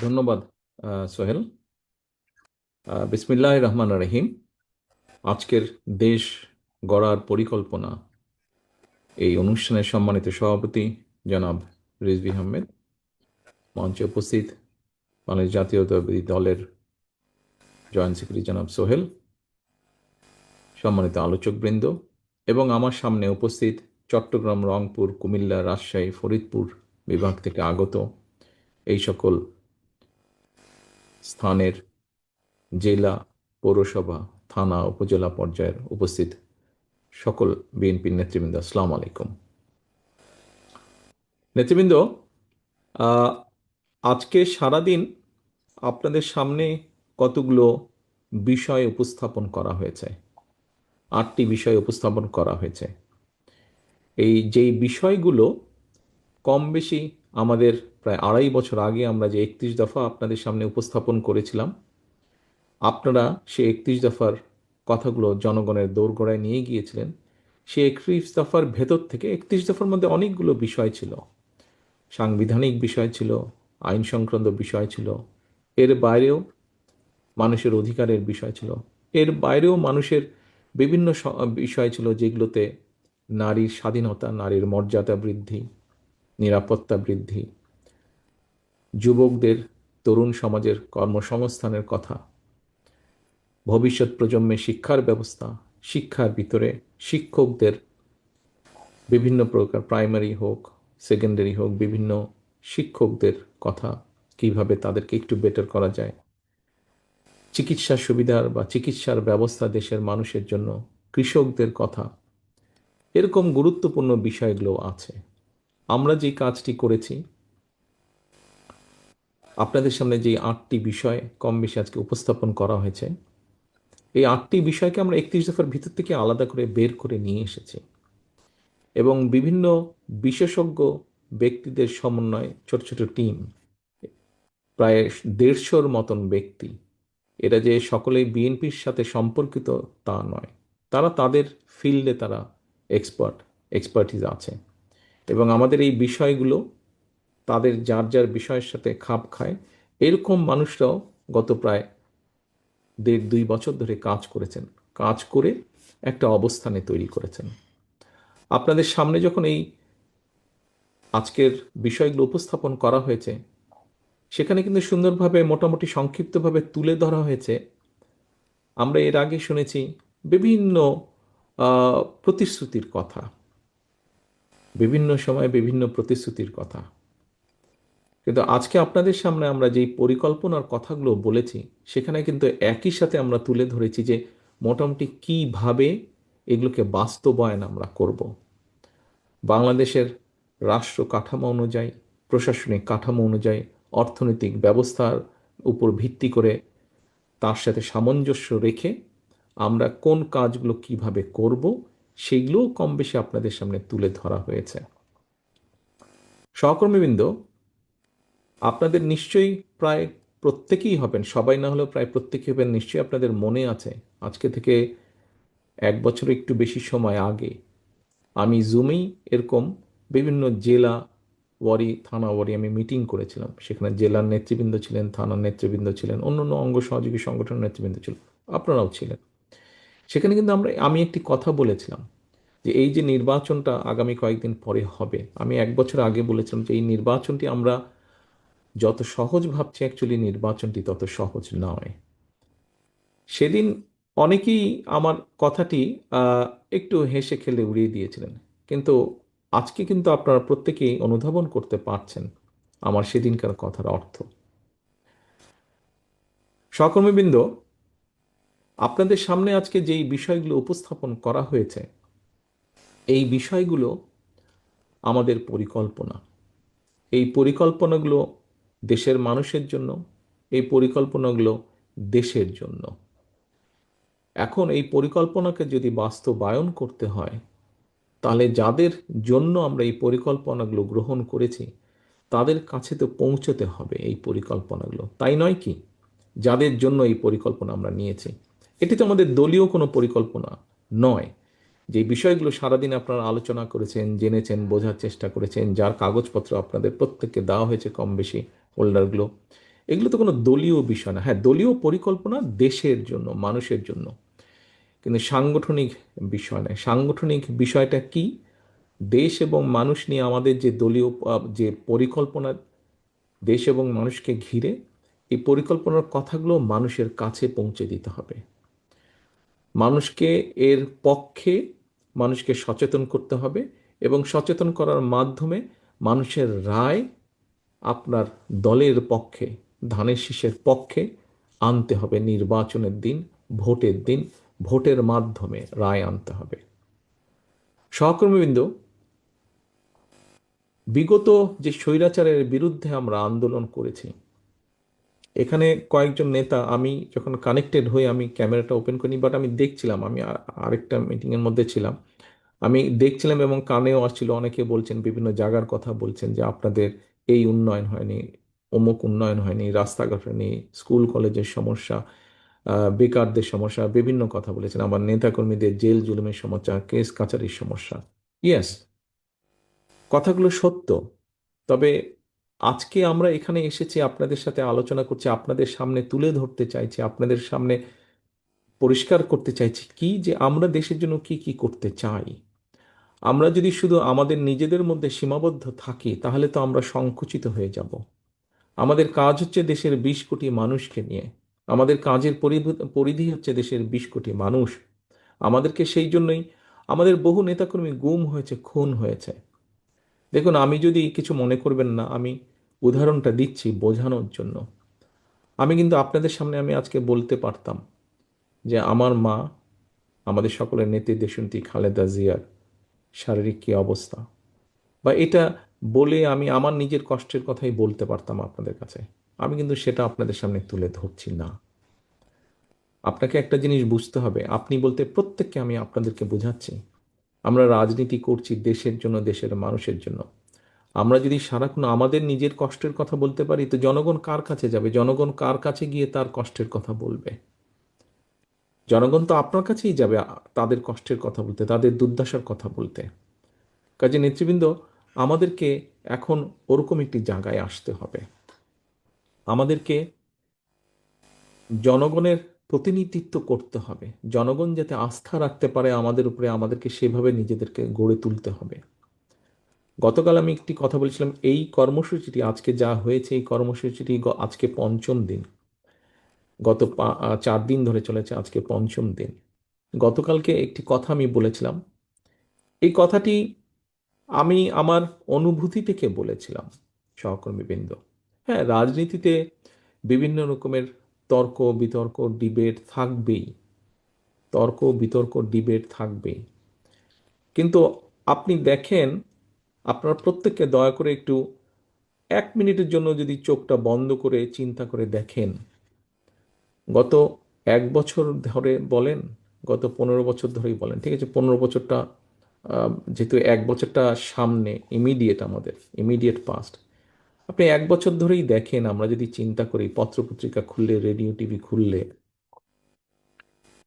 ধন্যবাদ সোহেল। বিসমিল্লাহির রহমানির রহিম। আজকের দেশ গড়ার পরিকল্পনা, এই অনুষ্ঠানের সম্মানিত সভাপতি জনাব রিজভী আহমেদ, মঞ্চে উপস্থিত বাংলাদেশ জাতীয়তাবাদী দলের জয়েন্ট সেক্রেটারি জনাব সোহেল, সম্মানিত আলোচকবৃন্দ এবং আমার সামনে উপস্থিত চট্টগ্রাম, রংপুর, কুমিল্লা, রাজশাহী, ফরিদপুর বিভাগ থেকে আগত এই সকল স্থানের জেলা, পৌরসভা, থানা, উপজেলা পর্যায়ের উপস্থিত সকল বিএনপির নেতৃবৃন্দ, আসসালামু আলাইকুম। নেতৃবৃন্দ, আহ, আজকে সারাদিন আপনাদের সামনে কতগুলো বিষয় উপস্থাপন করা হয়েছে, 8টি বিষয় উপস্থাপন করা হয়েছে। এই যেই বিষয়গুলো কম বেশি আমাদের প্রায় 2.5 বছর আগে আমরা যে 31 দফা আপনাদের সামনে উপস্থাপন করেছিলাম, আপনারা সেই 31 দফার কথাগুলো জনগণের দোরগোড়ায় নিয়ে গিয়েছিলেন। সেই 31 দফার ভেতর থেকে 31 দফার মধ্যে অনেকগুলো বিষয় ছিল, সাংবিধানিক বিষয় ছিল, আইন সংক্রান্ত বিষয় ছিল, এর বাইরেও মানুষের অধিকারের বিষয় ছিল, এর বাইরেও মানুষের বিভিন্ন বিষয় ছিল যেগুলোতে নারীর স্বাধীনতা, নারীর মর্যাদা বৃদ্ধি, নিরাপত্তা বৃদ্ধি, যুবকদের, তরুণ সমাজের কর্মসংস্থানের কথা, ভবিষ্যৎ প্রজন্মের শিক্ষার ব্যবস্থা, শিক্ষার ভিতরে শিক্ষকদের বিভিন্ন প্রকার, প্রাইমারি হোক, সেকেন্ডারি হোক, বিভিন্ন শিক্ষকদের কথা, কিভাবে তাদেরকে একটু বেটার করা যায়, চিকিৎসা সুবিধার বা চিকিৎসার ব্যবস্থা দেশের মানুষের জন্য, কৃষকদের কথা, এরকম গুরুত্বপূর্ণ বিষয়গুলো আছে। আমরা যে কাজটি করেছি, আপনাদের সামনে যে 8টি বিষয় কম বেশি আজকে উপস্থাপন করা হয়েছে, এই 8টি বিষয়কে আমরা 31 দফার ভিতর থেকে আলাদা করে বের করে নিয়ে এসেছি এবং বিভিন্ন বিশেষজ্ঞ ব্যক্তিদের সমন্বয়ে ছোট ছোট টিম, প্রায় 150-র মতন ব্যক্তি, এরা যে সকলেই বিএনপির সাথে সম্পর্কিত তা নয়, তারা তাদের ফিল্ডে তারা এক্সপার্টিস আছে এবং আমাদের এই বিষয়গুলো তাদের যার যার বিষয়ের সাথে খাপ খায়, এরকম মানুষরাও গত প্রায় 1.5-2 বছর ধরে কাজ করেছেন, কাজ করে একটা অবস্থানে তৈরি করেছেন। আপনাদের সামনে যখন এই আজকের বিষয়গুলো উপস্থাপন করা হয়েছে, সেখানে কিন্তু সুন্দরভাবে মোটামুটি সংক্ষিপ্তভাবে তুলে ধরা হয়েছে। আমরা এর আগে শুনেছি বিভিন্ন প্রতিশ্রুতির কথা, বিভিন্ন সময় বিভিন্ন প্রতিশ্রুতির কথা, কিন্তু আজকে আপনাদের সামনে আমরা যেই পরিকল্পনার কথাগুলো বলেছি, সেখানে কিন্তু একই সাথে আমরা তুলে ধরেছি যে মোটামুটি কিভাবে এগুলোকে বাস্তবায়ন আমরা করব। বাংলাদেশের রাষ্ট্র কাঠামো অনুযায়ী, প্রশাসনিক কাঠামো অনুযায়ী, অর্থনৈতিক ব্যবস্থার উপর ভিত্তি করে, তার সাথে সামঞ্জস্য রেখে আমরা কোন কাজগুলো কিভাবে করব, সেগুলোও কম বেশি আপনাদের সামনে তুলে ধরা হয়েছে। সহকর্মীবৃন্দ, আপনাদের নিশ্চয়ই প্রায় প্রত্যেকেই হবেন, সবাই না হলেও প্রায় প্রত্যেকেই হবেন, নিশ্চয়ই আপনাদের মনে আছে আজকে থেকে 1 বছর একটু বেশি সময় আগে আমি জুমেই এরকম বিভিন্ন জেলা ওয়ারি, থানা ওয়ারি আমি মিটিং করেছিলাম। সেখানে জেলার নেতৃবৃন্দ ছিলেন, থানার নেতৃবৃন্দ ছিলেন, অন্যান্য অঙ্গ সহযোগী সংগঠনের নেতৃবৃন্দ ছিল, আপনারাও ছিলেন। সেখানে কিন্তু আমি একটি কথা বলেছিলাম যে এই যে নির্বাচনটা আগামী কয়েকদিন পরে হবে, আমি 1 বছর আগে বলেছিলাম যে এই নির্বাচনটি আমরা যত সহজ ভাবছি, অ্যাকচুয়ালি নির্বাচনটি তত সহজ নয়। সেদিন অনেকেই আমার কথাটি আহ, একটু হেসে খেলে উড়িয়ে দিয়েছিলেন, কিন্তু আজকে কিন্তু আপনারা প্রত্যেকেই অনুধাবন করতে পারছেন আমার সেদিনকার কথার অর্থ। সহকর্মীবৃন্দ, আপনাদের সামনে আজকে যেই বিষয়গুলো উপস্থাপন করা হয়েছে, এই বিষয়গুলো আমাদের পরিকল্পনা। এই পরিকল্পনাগুলো দেশের মানুষের জন্য, এই পরিকল্পনাগুলো দেশের জন্য। এখন এই পরিকল্পনাকে যদি বাস্তবায়ন করতে হয়, তাহলে যাদের জন্য আমরা এই পরিকল্পনাগুলো গ্রহণ করেছি, তাদের কাছে তো পৌঁছতে হবে এই পরিকল্পনাগুলো, তাই নয় কি? যাদের জন্য এই পরিকল্পনা আমরা নিয়েছি, এটি তো আমাদের দলীয় কোনো পরিকল্পনা নয়। যে বিষয়গুলো সারাদিন আপনারা আলোচনা করেছেন, জেনেছেন, বোঝার চেষ্টা করেছেন, যার কাগজপত্র আপনাদের প্রত্যেককে দেওয়া হয়েছে কম বেশি, হোল্ডারগুলো, এগুলো তো কোনো দলীয় বিষয় না। হ্যাঁ, দলীয় পরিকল্পনা দেশের জন্য, মানুষের জন্য, কিন্তু সাংগঠনিক বিষয় নয়। সাংগঠনিক বিষয়টা কি? দেশ এবং মানুষ নিয়ে আমাদের যে দলীয় যে পরিকল্পনা, দেশ এবং মানুষকে ঘিরে, এই পরিকল্পনার কথাগুলো মানুষের কাছে পৌঁছে দিতে হবে। মানুষকে এর পক্ষে, মানুষকে সচেতন করতে হবে, এবং সচেতন করার মাধ্যমে মানুষের রায় আপনার দলের পক্ষে, ধানের শীষের পক্ষে আনতে হবে। নির্বাচনের দিন, ভোটের দিন, ভোটের মাধ্যমে রায় আনতে হবে। সহকর্মীবৃন্দ, বিগত যে স্বৈরাচারের বিরুদ্ধে আমরা আন্দোলন করেছি, এখানে কয়েকজন নেতা, আমি যখন কানেক্টেড হই, আমি ক্যামেরাটা ওপেন করিনি, বাট আমি দেখছিলাম, আমি আরেকটা মিটিংয়ের মধ্যে ছিলাম, আমি দেখছিলাম এবং কানেও আসছিল, অনেকে বলছেন, বিভিন্ন জায়গার কথা বলছেন যে আপনাদের এই উন্নয়ন হয়নি, অমুক উন্নয়ন হয়নি, রাস্তাঘাট হয়নি, স্কুল কলেজের সমস্যা, বেকারদের সমস্যা, বিভিন্ন কথা বলেছেন। আবার নেতাকর্মীদের জেল জুলুমের সমস্যা, কেস কাচারির সমস্যা। ইয়েস, কথাগুলো সত্য। তবে আজকে আমরা এখানে এসেছি, আপনাদের সাথে আলোচনা করছি, আপনাদের সামনে তুলে ধরতে চাইছি, আপনাদের সামনে পরিষ্কার করতে চাইছি কি, যে আমরা দেশের জন্য কি কি করতে চাই। আমরা যদি শুধু আমাদের নিজেদের মধ্যে সীমাবদ্ধ থাকি, তাহলে তো আমরা সংকুচিত হয়ে যাব। আমাদের কাজ হচ্ছে দেশের 20 কোটি মানুষকে নিয়ে, আমাদের কাজের পরিধি হচ্ছে দেশের 20 কোটি মানুষ। আমাদেরকে সেই জন্যই আমাদের বহু নেতাকর্মী গুম হয়েছে, খুন হয়েছে। দেখুন, আমি যদি কিছু মনে করবেন না, আমি উদাহরণটা দিচ্ছি বোঝানোর জন্য। আমি কিন্তু আপনাদের সামনে আমি আজকে বলতে পারতাম যে আমার মা, আমাদের সকলের নেত্রী দেশনেত্রী খালেদা জিয়ার শারীরিক কী অবস্থা, বা এটা বলে আমি আমার নিজের কষ্টের কথাই বলতে পারতাম আপনাদের কাছে। আমি কিন্তু সেটা আপনাদের সামনে তুলে ধরছি না। আপনাকে একটা জিনিস বুঝতে হবে, আপনি বলতে প্রত্যেককে আমি আপনাদেরকে বোঝাচ্ছি, আমরা রাজনীতি করছি দেশের জন্য, দেশের মানুষের জন্য। আমরা যদি সারাক্ষণ আমাদের নিজের কষ্টের কথা বলতে পারি, তো জনগণ কার কাছে যাবে? জনগণ কার কাছে গিয়ে তার কষ্টের কথা বলবে? জনগণ তো আপনার কাছেই যাবে তাদের কষ্টের কথা বলতে, তাদের দুর্দশার কথা বলতে। কাজে নেতৃবৃন্দ, আমাদেরকে এখন ওরকম একটি জায়গায় আসতে হবে। আমাদেরকে জনগণের প্রতিনিধিত্ব করতে হবে। জনগণ যাতে আস্থা রাখতে পারে আমাদের উপরে, আমাদেরকে সেভাবে নিজেদেরকে গড়ে তুলতে হবে। গতকাল আমি একটি কথা বলেছিলাম, এই কর্মসূচিটি আজকে যা হয়েছে, এই কর্মসূচিটি আজকে পঞ্চম দিন। গত 4 দিন ধরে চলেছে, আজকে পঞ্চম দিন। গতকালকে একটি কথা আমি বলেছিলাম, এই কথাটি আমি আমার অনুভূতি থেকে বলেছিলাম। সহকর্মীবৃন্দ, হ্যাঁ, রাজনীতিতে বিভিন্ন রকমের তর্ক বিতর্ক, ডিবেট থাকবেই। তর্ক বিতর্ক, ডিবেট থাকবেই। কিন্তু আপনি দেখেন, আপনারা প্রত্যেককে দয়া করে একটু 1 মিনিটের জন্য যদি চোখটা বন্ধ করে চিন্তা করে দেখেন, গত 1 বছর ধরে বলেন, গত 15 বছর ধরেই বলেন, ঠিক আছে, 15 বছরটা যেহেতু 1 বছরটা সামনে, ইমিডিয়েট, আমাদের ইমিডিয়েট পাস্ট, আপনি 1 বছর ধরেই দেখেন, আমরা যদি চিন্তা করি, পত্রপত্রিকা খুললে, রেডিও টিভি খুললে,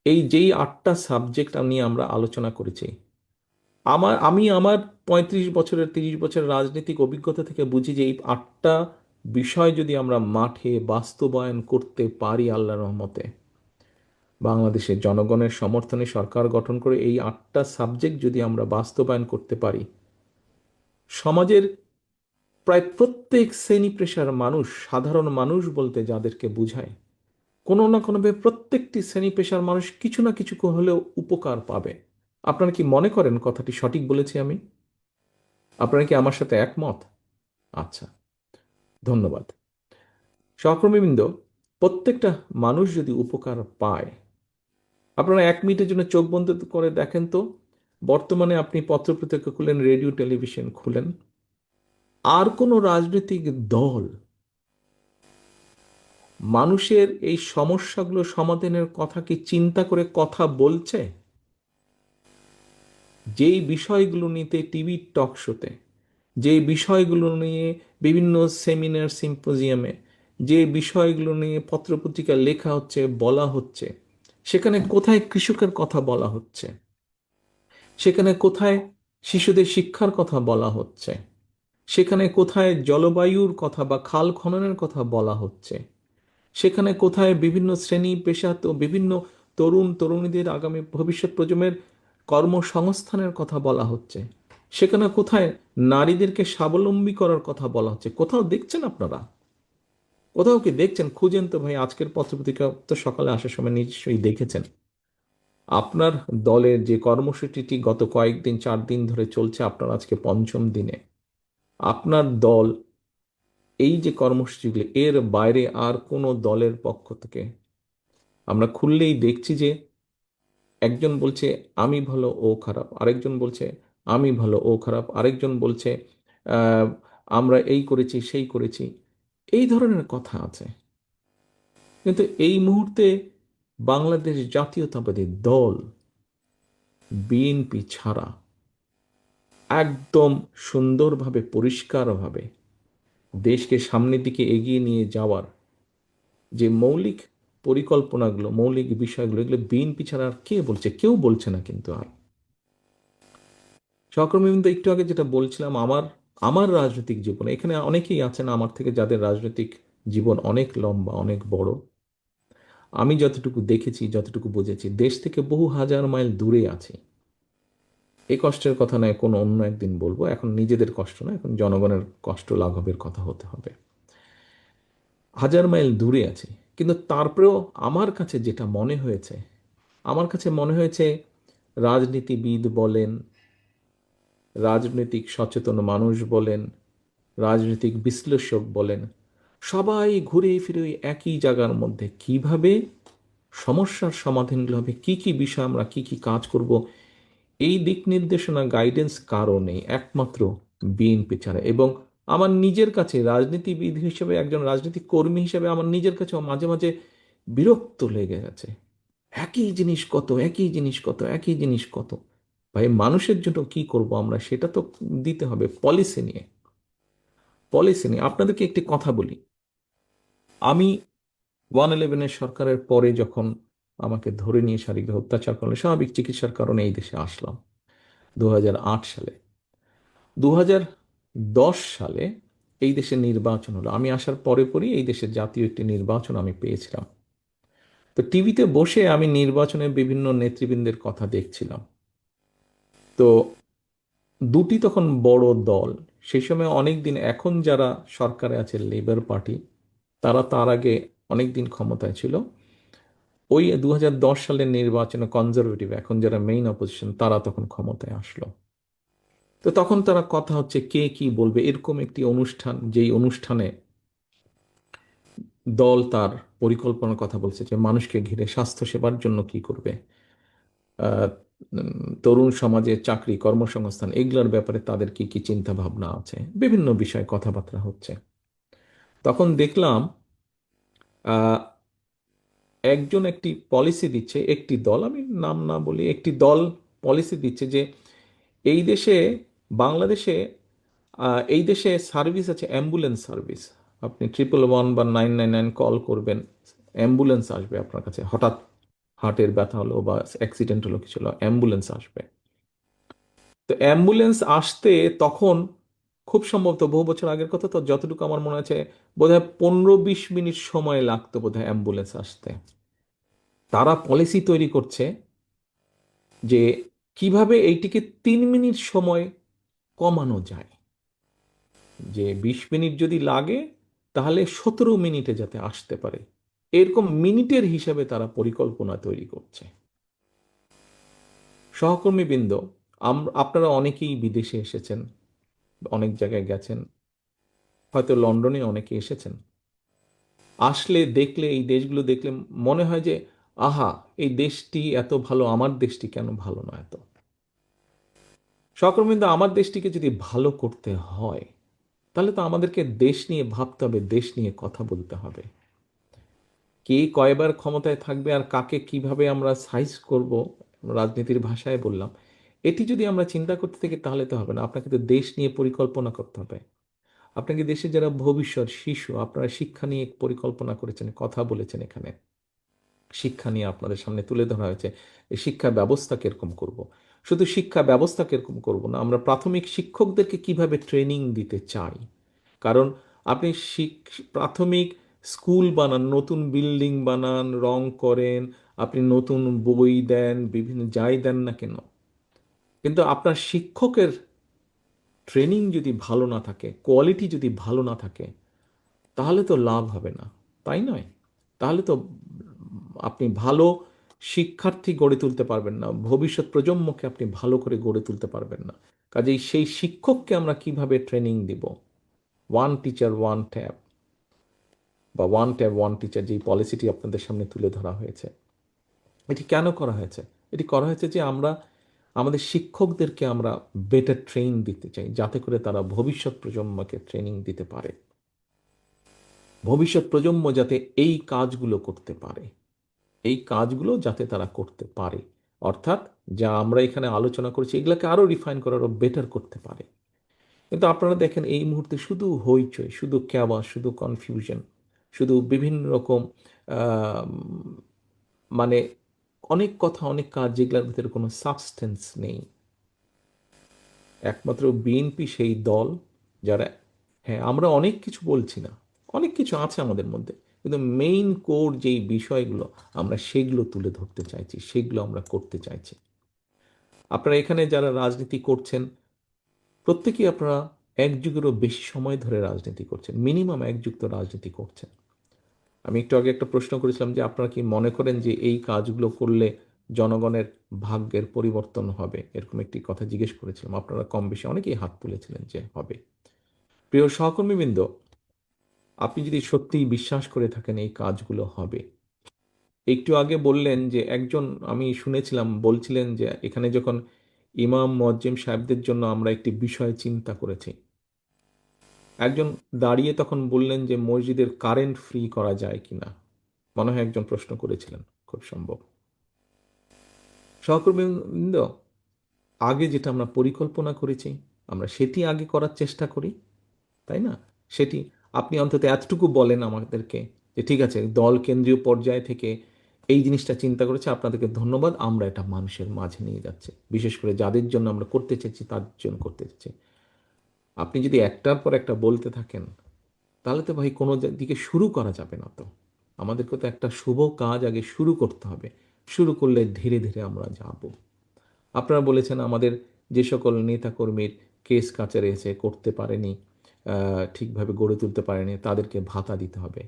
এই যেই 8টা সাবজেক্ট নিয়ে আমরা আলোচনা করেছি, আমি আমার 35 বছরের, 30 বছরের রাজনৈতিক অভিজ্ঞতা থেকে বুঝি যে এই 8টা বিষয় যদি আমরা মাঠে বাস্তবায়ন করতে পারি, আল্লাহর রহমতে, বাংলাদেশের জনগণের সমর্থনে সরকার গঠন করে এই 8টা সাবজেক্ট যদি আমরা বাস্তবায়ন করতে পারি, সমাজের প্রায় প্রত্যেক শ্রেণী পেশার মানুষ, সাধারণ মানুষ বলতে যাদেরকে বুঝায়, কোনো না কোনোভাবে প্রত্যেকটি শ্রেণী পেশার মানুষ কিছু না কিছু হলেও উপকার পাবে। আপনারা কি মনে করেন কথাটি সঠিক বলেছি আমি? আপনারা কি আমার সাথে একমত? আচ্ছা, ধন্যবাদ। সহকর্মীবৃন্দ, প্রত্যেকটা মানুষ যদি উপকার পায়, আপনারা 1 মিনিটের জন্য চোখ বন্ধ করে দেখেন তো, বর্তমানে আপনি পত্রপত্রিকা খুলেন, রেডিও টেলিভিশন খুলেন, আর কোনো রাজনৈতিক দল মানুষের এই সমস্যাগুলো সমাধানের কথা কি চিন্তা করে কথা বলছে? যেই বিষয়গুলো নিতে টিভি টক শোতে, যে বিষয়গুলো নিয়ে বিভিন্ন সেমিনার সিম্পোজিয়ামে, যে বিষয়গুলো নিয়ে পত্রপত্রিকা লেখা হচ্ছে, বলা হচ্ছে, সেখানে কোথায় কৃষকের কথা বলা হচ্ছে? সেখানে কোথায় শিশুদের শিক্ষার কথা বলা হচ্ছে? সেখানে কোথায় জলবায়ুর কথা বা খাল খননের কথা বলা হচ্ছে, সেখানে কোথায় বিভিন্ন শ্রেণী পেশা তো বিভিন্ন তরুণ তরুণীদের আগামী ভবিষ্যৎ প্রজন্মের কর্মসংস্থানের কথা বলা হচ্ছে, সেখানে কোথায় নারীদেরকে স্বাবলম্বী করার কথা বলা হচ্ছে, কোথাও দেখছেন আপনারা? কোথাও কি দেখছেন? খুঁজেন তো ভাই, আজকের পত্রপত্রিকা তো সকালে আসার সময় নিশ্চয়ই দেখেছেন। আপনার দলের যে কর্মসূচিটি গত কয়েকদিন 4 দিন ধরে চলছে, আপনার আজকে পঞ্চম দিনে আপনার দল এই যে কর্মসূচিগুলি, এর বাইরে আর কোনো দলের পক্ষ থেকে আমরা খুললেই দেখছি যে একজন বলছে আমি ভালো ও খারাপ, আরেকজন বলছে আমি ভালো ও খারাপ, আরেকজন বলছে আহ, আমরা এই করেছি সেই করেছি, এই ধরনের কথা আছে। কিন্তু এই মুহূর্তে বাংলাদেশ জাতীয়তাবাদী দল বিএনপি ছাড়া একদম সুন্দরভাবে পরিষ্কারভাবে দেশকে সামনের দিকে এগিয়ে নিয়ে যাওয়ার যে মৌলিক পরিকল্পনাগুলো, মৌলিক বিষয়গুলো, এগুলো বিএনপি ছাড়া আর কে বলছে? কেউ বলছে না কিন্তু। আর সহকর্মীবৃন্দ, একটু আগে যেটা বলছিলাম, আমার আমার রাজনৈতিক জীবনে এখানে অনেকেই আছেন আমার থেকে যাদের রাজনৈতিক জীবন অনেক লম্বা, অনেক বড়। আমি যতটুকু দেখেছি, যতটুকু বুঝেছি, দেশ থেকে বহু হাজার মাইল দূরে আছি। এই কষ্টের কথা নয়, কোনো অন্য একদিন বলবো। এখন নিজেদের কষ্ট নয়, এখন জনগণের কষ্ট লাঘবের কথা হতে হবে। হাজার মাইল দূরে আছি, কিন্তু তারপরেও আমার কাছে যেটা মনে হয়েছে, আমার কাছে মনে হয়েছে রাজনীতিবিদ বলেন, রাজনৈতিক সচেতন মানুষ বলেন, রাজনৈতিক বিশ্লেষক বলেন, সবাই ঘুরে ফিরে ওই একই জায়গার মধ্যে কিভাবে সমস্যার সমাধানগুলো হবে, কি কি বিষয় আমরা কি কি কাজ করব, এই দিক নির্দেশনা গাইডেন্স কারও নেই, একমাত্র বিএনপি ছাড়া। এবং আমার নিজের কাছে রাজনীতিবিদ হিসেবে, একজন রাজনৈতিক কর্মী হিসেবে আমার নিজের কাছেও মাঝে মাঝে বিরক্ত লেগে গেছে। একই জিনিস কত, একই জিনিস কত, একই জিনিস কত। ভাই, মানুষের জন্য কি করব আমরা, সেটা তো দিতে হবে পলিসি নিয়ে। পলিসি নিয়ে আপনাদেরকে একটি কথা বলি। আমি 111 সরকারের পরে যখন আমাকে ধরে নিয়ে শারীরিক অত্যাচার করলেন, স্বাভাবিক চিকিৎসার কারণে এই দেশে আসলাম 2008 সালে। 2010 সালে এই দেশে নির্বাচন হলো। আমি আসার পরে পরই এই দেশের জাতীয় একটি নির্বাচন আমি পেয়েছিলাম। তো টিভিতে বসে আমি নির্বাচনের বিভিন্ন নেতৃবৃন্দের কথা দেখছিলাম। তো দুটি তখন বড় দল, সেই সময় অনেক দিন, এখন যারা সরকারে আছে লেবার পার্টি, তারা তার আগে অনেক দিন ক্ষমতায় ছিল। ওই 2010 সালের নির্বাচনে কনজারভেটিভ, এখন যারা মেইন অপোজিশন, তারা তখন ক্ষমতায় আসলো। তো তখন তারা কথা হচ্ছে কে কি বলবে, এরকম একটি অনুষ্ঠান, যেই অনুষ্ঠানে দল তার পরিকল্পনার কথা বলছে যে মানুষকে ঘিরে স্বাস্থ্য সেবার জন্য কি করবে, আহ, তরুণ সমাজে চাকরি কর্মসংস্থান, এগুলোর ব্যাপারে তাদের কি কি চিন্তা ভাবনা আছে, বিভিন্ন বিষয়ে কথাবার্তা হচ্ছে। তখন দেখলাম আহ, একজন একটি পলিসি দিচ্ছে, একটি দল, আমি নাম না বলি, একটি দল পলিসি দিচ্ছে যে এই দেশে, বাংলাদেশে, এই দেশে সার্ভিস আছে, অ্যাম্বুলেন্স সার্ভিস। আপনি 111 বা 999 কল করবেন, অ্যাম্বুলেন্স আসবে আপনার কাছে। হঠাৎ হার্টের ব্যথা হলো বা অ্যাক্সিডেন্ট হলো, কিছু হলো, অ্যাম্বুলেন্স আসবে। তো অ্যাম্বুলেন্স আসতে তখন খুব সম্ভবত বহু বছর আগের কথা, তো যতটুকু আমার মনে আছে বোধহয় 15-20 মিনিট সময় লাগতো বোধহয় অ্যাম্বুলেন্স আসতে। তারা পলিসি তৈরি করছে যে কিভাবে এইটিকে 3 মিনিট সময় কমানো যায়, যে 20 মিনিট যদি লাগে তাহলে 17 মিনিটে যাতে আসতে পারে, এরকম মিনিটের হিসাবে তারা পরিকল্পনা তৈরি করছে। সহকর্মীবৃন্দ, আপনারা অনেকেই বিদেশে এসেছেন, অনেক জায়গায় গেছেন, হয়তো লন্ডনে অনেকে এসেছেন। আসলে দেখলে, এই দেশগুলো দেখলে মনে হয় যে আহা, এই দেশটি এত ভালো, আমার দেশটি কেন ভালো নয় এত। সহকর্মীবৃন্দ, আমার দেশটিকে যদি ভালো করতে হয় তাহলে তো আমাদেরকে দেশ নিয়ে ভাবতে হবে, দেশ নিয়ে কথা বলতে হবে। কে কয়বার ক্ষমতায় থাকবে আর কাকে কিভাবে আমরা সাইজ করব, রাজনীতির ভাষায় বললাম, এটি যদি আমরা চিন্তা করতে থাকি তাহলে তো হবে না। আপনাকে তো দেশ নিয়ে পরিকল্পনা করতে হবে। আপনাকে দেশের যারা ভবিষ্যৎ শিশু, আপনারা শিক্ষা নিয়ে পরিকল্পনা করেছেন, কথা বলেছেন, এখানে শিক্ষা নিয়ে আপনাদের সামনে তুলে ধরা হয়েছে এই শিক্ষা ব্যবস্থা কিরকম করব। শুধু শিক্ষা ব্যবস্থাকে এরকম করব না, আমরা প্রাথমিক শিক্ষকদেরকে কিভাবে ট্রেনিং দিতে চাই। কারণ আপনি প্রাথমিক স্কুল বানান, নতুন বিল্ডিং বানান, রং করেন, আপনি নতুন বই দেন, বিভিন্ন যাই দেন না কেন, কিন্তু আপনার শিক্ষকের ট্রেনিং যদি ভালো না থাকে, কোয়ালিটি যদি ভালো না থাকে, তাহলে তো লাভ হবে না, তাই নয়? তাহলে তো আপনি ভালো শিক্ষার্থী গড়ে তুলতে পারবেন না, ভবিষ্যৎ প্রজন্মকে আপনি ভালো করে গড়ে তুলতে পারবেন না। কাজেই সেই শিক্ষককে আমরা কিভাবে ট্রেনিং দিব, ওয়ান টিচার ওয়ান ট্যাব বা ওয়ান ট্যাব ওয়ান টিচার, যেই পলিসিটি আপনাদের সামনে তুলে ধরা হয়েছে, এটি কেন করা হয়েছে? এটি করা হয়েছে যে আমরা আমাদের শিক্ষকদেরকে আমরা বেটার ট্রেন দিতে চাই, যাতে করে তারা ভবিষ্যৎ প্রজন্মকে ট্রেনিং দিতে পারে, ভবিষ্যৎ প্রজন্ম যাতে এই কাজগুলো করতে পারে, এই কাজগুলো যাতে তারা করতে পারে, অর্থাৎ যা আমরা এখানে আলোচনা করছি এগুলোকে আরও রিফাইন করে আরও বেটার করতে পারে। কিন্তু আপনারা দেখেন এই মুহূর্তে শুধু হইচই, শুধু ক্যাবা, শুধু কনফিউশন, শুধু বিভিন্ন রকম আহ, মানে অনেক কথা, অনেক কাজ যেগুলোর ভিতরে কোনো সাবস্টেন্স নেই। একমাত্র বিএনপি সেই দল যারা, হ্যাঁ আমরা অনেক কিছু বলছি না, অনেক কিছু আছে আমাদের মধ্যে, কিন্তু মেইন কোর যেই বিষয়গুলো আমরা সেগুলো তুলে ধরতে চাইছি, সেগুলো আমরা করতে চাইছি। আপনারা এখানে যারা রাজনীতি করছেন প্রত্যেকেই আপনারা এক যুগেরও বেশি সময় ধরে রাজনীতি করছেন, মিনিমাম এক যুগ তো রাজনীতি করছেন। আমি একটু আগে একটা প্রশ্ন করেছিলাম যে আপনারা কি মনে করেন যে এই কাজগুলো করলে জনগণের ভাগ্যের পরিবর্তন হবে, এরকম একটি কথা জিজ্ঞেস করেছিলাম। আপনারা কম বেশি অনেকেই হাত তুলেছিলেন যে হবে। প্রিয় সহকর্মীবৃন্দ, আপনি যদি সত্যিই বিশ্বাস করে থাকেন এই কাজগুলো হবে, একটু আগে বললেন যে একজন, আমি শুনেছিলাম বলছিলেন যে এখানে যখন ইমাম মুয়াজ্জিম সাহেবদের জন্য আমরা একটি বিষয় চিন্তা করেছি, একজন দাঁড়িয়ে তখন বললেন যে মসজিদের কারেন্ট ফ্রি করা যায় কিনা, মনে হয় একজন প্রশ্ন করেছিলেন, খুব সম্ভব। সহকর্মীবৃন্দ, আগে যেটা আমরা পরিকল্পনা করেছি আমরা সেটি আগে করার চেষ্টা করি, তাই না? সেটি আপনি অন্তত এতটুকু বলেন আমাদেরকে যে ঠিক আছে, দল কেন্দ্রীয় পর্যায় থেকে এই জিনিসটা চিন্তা করেছে, আপনাদেরকে ধন্যবাদ, আমরা এটা মানুষের মাঝে নিয়ে যাচ্ছি, বিশেষ করে যাদের জন্য আমরা করতে চাইছি তার জন্য করতে চাইছি। আপনি যদি একটার পর একটা বলতে থাকেন তাহলে তো ভাই কোনো দিকে শুরু করা যাবে না। তো আমাদেরকে তো একটা শুভ কাজ আগে শুরু করতে হবে, শুরু করলে ধীরে ধীরে আমরা যাব। আপনারা বলেছেন আমাদের যে সকল নেতাকর্মীর কেস কাচারে এসে করতে পারেনি, ঠিকভাবে গড়ে তুলতে পারেনি, তাদেরকে ভাতা দিতে হবে।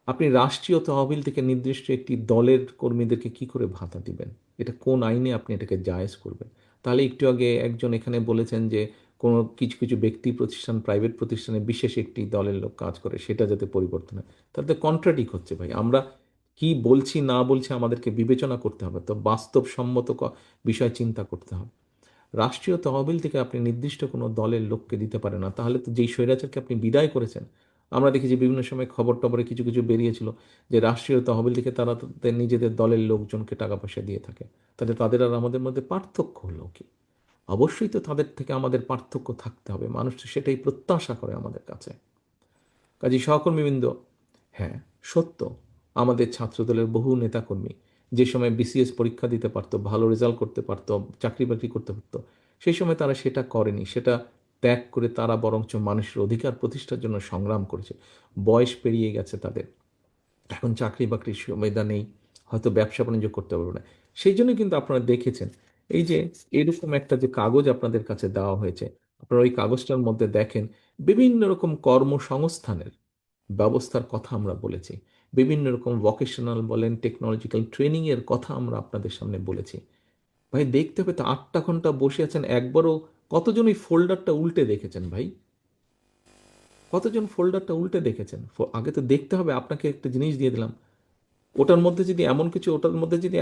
আপনি রাষ্ট্রীয় তহবিল থেকে নির্দিষ্ট একটি দলের কর্মীদেরকে কি করে ভাতা দিবেন? এটা কোন আইনে আপনি এটাকে জায়েজ করবেন? তাহলে একটু আগে একজন এখানে বলেছেন যে কোনো কিছু কিছু ব্যক্তি প্রতিষ্ঠান, প্রাইভেট প্রতিষ্ঠানে বিশেষ একটি দলের লোক কাজ করে, সেটা যাতে পরিবর্তন হয়, তাতে কন্ট্রাডিক্ট হচ্ছে ভাই। আমরা কি বলছি না বলছি আমাদেরকে বিবেচনা করতে হবে, তো বাস্তবসম্মত বিষয় চিন্তা করতে হবে। রাষ্ট্রীয় তহবিল থেকে আপনি নির্দিষ্ট কোনো দলের লোককে দিতে পারেন না, তাহলে তো যেই স্বৈরাচারকে আপনি বিদায় করেছেন, আমরা দেখেছি বিভিন্ন সময় খবর টবরে কিছু কিছু বেরিয়েছিল যে রাষ্ট্রীয় তহবিল থেকে তারা তাদের নিজেদের দলের লোকজনকে টাকা পয়সা দিয়ে থাকে, তাহলে তাদের আর আমাদের মধ্যে পার্থক্য হলো কি? অবশ্যই তো তাদের থেকে আমাদের পার্থক্য থাকতে হবে, মানুষ তো সেটাই প্রত্যাশা করে আমাদের কাছে। কাজী সহকর্মীবৃন্দ, হ্যাঁ সত্য, আমাদের ছাত্রদলের বহু নেতাকর্মী যে সময় বিসিএস পরীক্ষা দিতে পারতো, ভালো রেজাল্ট করতে পারতো, চাকরি বাকরি করতে পারতো, সেই সময় তারা সেটা করেনি, সেটা ত্যাগ করে তারা বরঞ্চ মানুষের অধিকার প্রতিষ্ঠার জন্য সংগ্রাম করেছে। বয়স পেরিয়ে গেছে তাদের, এখন চাকরি বাকরির সুবিধা নেই, হয়তো ব্যবসা বাণিজ্য করতে পারবে না। সেই জন্য কিন্তু আপনারা দেখেছেন এই যে এরকম একটা যে কাগজ আপনাদের কাছে দেওয়া হয়েছে, আপনারা ওই কাগজটার মধ্যে দেখেন বিভিন্ন রকম কর্মসংস্থানের ব্যবস্থার কথা আমরা বলেছি, বিভিন্ন রকম ভোকেশনাল বলেন, টেকনোলজিক্যাল ট্রেনিংয়ের কথা আমরা আপনাদের সামনে বলেছি। ভাই দেখতে হবে তো, 8টা ঘন্টা বসে আছেন, একবারও কতজন ওই ফোল্ডারটা উল্টে দেখেছেন ভাই? কতজন ফোল্ডারটা উল্টে দেখেছেন? আগে তো দেখতে হবে। আপনাকে একটা জিনিস দিয়ে দিলাম, ওটার মধ্যে যদি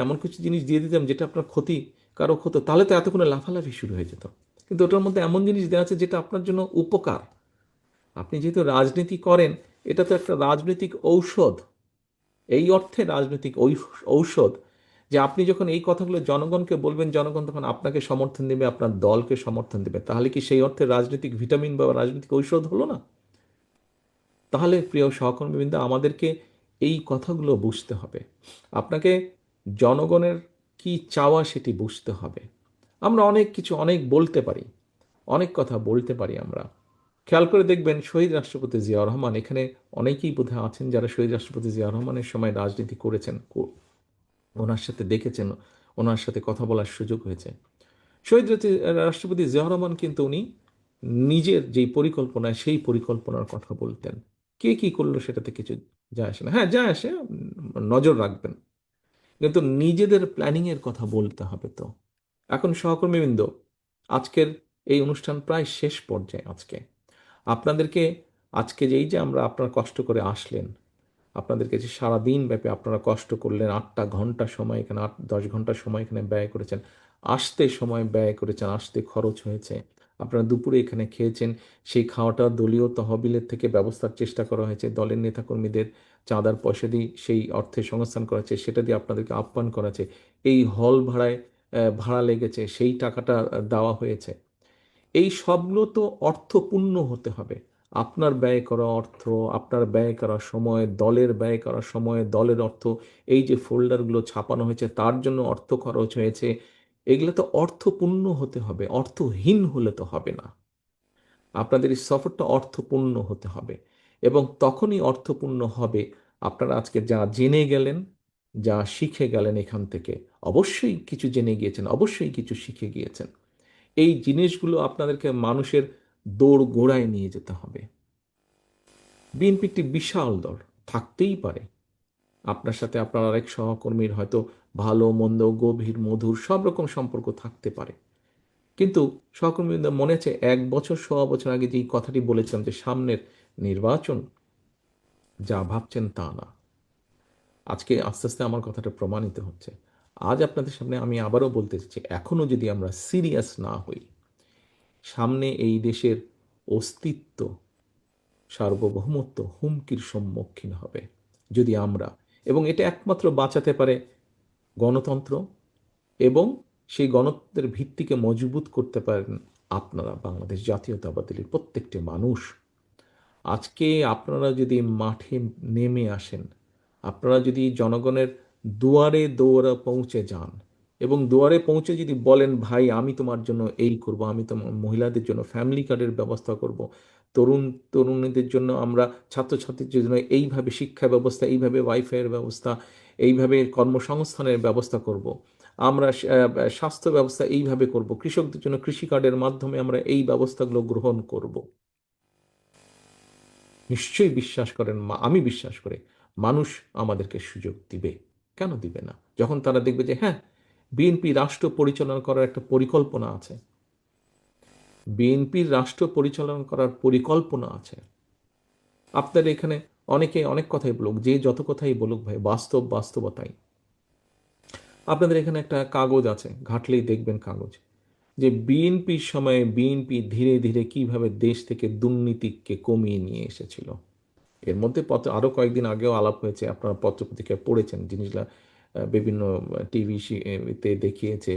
এমন কিছু জিনিস দিয়ে দিতাম যেটা আপনার ক্ষতি কারক হতো, তাহলে তো এতক্ষণে লাফালাফি শুরু হয়ে যেত। কিন্তু ওটার মধ্যে এমন জিনিস দেওয়া আছে যেটা আপনার জন্য উপকার। আপনি যেহেতু রাজনীতি করেন, এটা তো একটা রাজনৈতিক ঔষধ, এই অর্থে রাজনৈতিক ঔষধ যে আপনি যখন এই কথাগুলো জনগণকে বলবেন, জনগণ তখন আপনাকে সমর্থন দেবে, আপনার দলকে সমর্থন দেবে। তাহলে কি সেই অর্থে রাজনৈতিক ভিটামিন বা রাজনৈতিক ঔষধ হলো না? তাহলে প্রিয় সহকর্মীবৃন্দ, আমাদেরকে এই কথাগুলো বুঝতে হবে। আপনাকে জনগণের কি চাওয়া সেটি বুঝতে হবে। আমরা অনেক কিছু অনেক বলতে পারি, অনেক কথা বলতে পারি আমরা। খেয়াল করে দেখবেন শহীদ রাষ্ট্রপতি জিয়াউর রহমান, এখানে অনেকেই বোধহয় আছেন যারা শহীদ রাষ্ট্রপতি জিয়াউর রহমানের সময় রাজনীতি করেছেন, ওনার সাথে দেখেছেন, ওনার সাথে কথা বলার সুযোগ হয়েছে। শহীদ রাষ্ট্রপতি জিয়াউর রহমান কিন্তু উনি নিজের যেই পরিকল্পনা, সেই পরিকল্পনার কথা বলতেন। কে কি করলো সেটাতে কিছু যায় আসে না, হ্যাঁ যায় আসে, নজর রাখবেন, কিন্তু নিজেদের প্ল্যানিং এর কথা বলতে হবে। তো এখন সহকর্মীবৃন্দ, আজকের এই অনুষ্ঠান প্রায় শেষ পর্যায়ে। আপনাদেরকে আজকে যেই যে আমরা আপনারা কষ্ট করে আসলেন, আপনাদেরকে যে সারাদিন ব্যাপী আপনারা কষ্ট করলেন, 8টা ঘন্টা সময় এখানে, 8-10 ঘন্টা সময় এখানে ব্যয় করেছেন, আসতে সময় ব্যয় করেছেন, আসতে খরচ হয়েছে, আপনারা দুপুরে এখানে খেয়েছেন, সেই খাওয়াটা দলীয় তহবিলের থেকে ব্যবস্থার চেষ্টা করা হয়েছে, দলের নেতাকর্মীদের চাঁদার পয়সা দিয়ে সেই অর্থে সংস্থান করা হয়েছে, সেটা দিয়ে আপনাদেরকে আপ্যায়ন করা হয়েছে, এই হল ভাড়ায় ভাড়া লেগেছে, সেই টাকাটা দেওয়া হয়েছে। এই সবগুলো তো অর্থপূর্ণ হতে হবে। আপনার ব্যয় করা অর্থ, আপনার ব্যয় করা সময়, দলের ব্যয় করা সময়, দলের অর্থ, এই যে ফোল্ডারগুলো ছাপানো হয়েছে তার জন্য অর্থ খরচ হয়েছে, এগুলো তো অর্থপূর্ণ হতে হবে, অর্থহীন হলে তো হবে না। আপনাদের এই সফরটা অর্থপূর্ণ হতে হবে, এবং তখনই অর্থপূর্ণ হবে আপনারা আজকে যা জেনে গেলেন, যা শিখে গেলেন এখান থেকে। অবশ্যই কিছু জেনে গিয়েছেন, অবশ্যই কিছু শিখে গিয়েছেন। এই জিনিসগুলো আপনাদেরকে মানুষের দৌড় গোড়ায় নিয়ে যেতে হবে। বিএনপি একটি বিশাল দল, থাকতেই পারে আপনার সাথে আপনার আরেক সহকর্মীর হয়তো ভালো মন্দ গভীর মধুর সব রকম সম্পর্ক থাকতে পারে, কিন্তু সহকর্মীদের মনে আছে 1 বছর 1.25 বছর আগে যেই কথাটি বলেছিলাম যে সামনের নির্বাচন, যা ভাবছেন তা না। আজকে আস্তে আস্তে আমার কথাটা প্রমাণিত হচ্ছে। আজ আপনাদের সামনে আমি আবারও বলতে চাচ্ছি, এখনো যদি আমরা সিরিয়াস না হই, সামনে এই দেশের অস্তিত্ব, সার্বভৌমত্ব হুমকির সম্মুখীন হবে যদি আমরা, এবং এটা একমাত্র বাঁচাতে পারে গণতন্ত্র, এবং সেই গণতন্ত্রের ভিত্তিকে মজবুত করতে পারেন আপনারা, বাংলাদেশ জাতীয়তাবাদী দলের প্রত্যেকটি মানুষ। আজকে আপনারা যদি মাঠে নেমে আসেন, আপনারা যদি জনগণের দুয়ারে দৌড়ে পৌঁছে যান, এবং দুয়ারে পৌঁছে যদি বলেন, ভাই আমি তোমার জন্য এই করব, আমি তোমার মহিলাদের জন্য ফ্যামিলি কার্ডের ব্যবস্থা করব, তরুণ তরুণীদের জন্য আমরা, ছাত্রছাত্রীদের জন্য এইভাবে শিক্ষা ব্যবস্থা, এইভাবে ওয়াইফাইয়ের ব্যবস্থা, এইভাবে কর্মসংস্থানের ব্যবস্থা করব, আমরা স্বাস্থ্য ব্যবস্থা এইভাবে করব, কৃষকদের জন্য কৃষি কার্ডের মাধ্যমে আমরা এই ব্যবস্থাগুলো গ্রহণ করব। নিশ্চয়ই বিশ্বাস করেন, আমি বিশ্বাস করি মানুষ আমাদেরকে সুযোগ দিবে। কেন দিবে না? যখন তারা দেখবে যে হ্যাঁ, বিএনপি রাষ্ট্র পরিচালনা করার একটা পরিকল্পনা আছে, বিএনপির রাষ্ট্র পরিচালনা করার পরিকল্পনা আছে। আপনাদের এখানে অনেকে অনেক কথাই বলুক, যে যত কথাই বলুক ভাই, বাস্তবতাই। আপনাদের এখানে একটা কাগজ আছে, ঘাটলেই দেখবেন কাগজ, যে বিএনপির সময়ে বিএনপি ধীরে ধীরে কিভাবে দেশ থেকে দুর্নীতিকে কমিয়ে নিয়ে এসেছিল। এর মধ্যে আরও কয়েকদিন আগেও আলাপ হয়েছে, আপনারা পত্রপত্রিকায় পড়েছেন জিনিসগুলা, বিভিন্ন টিভি তে দেখিয়েছে,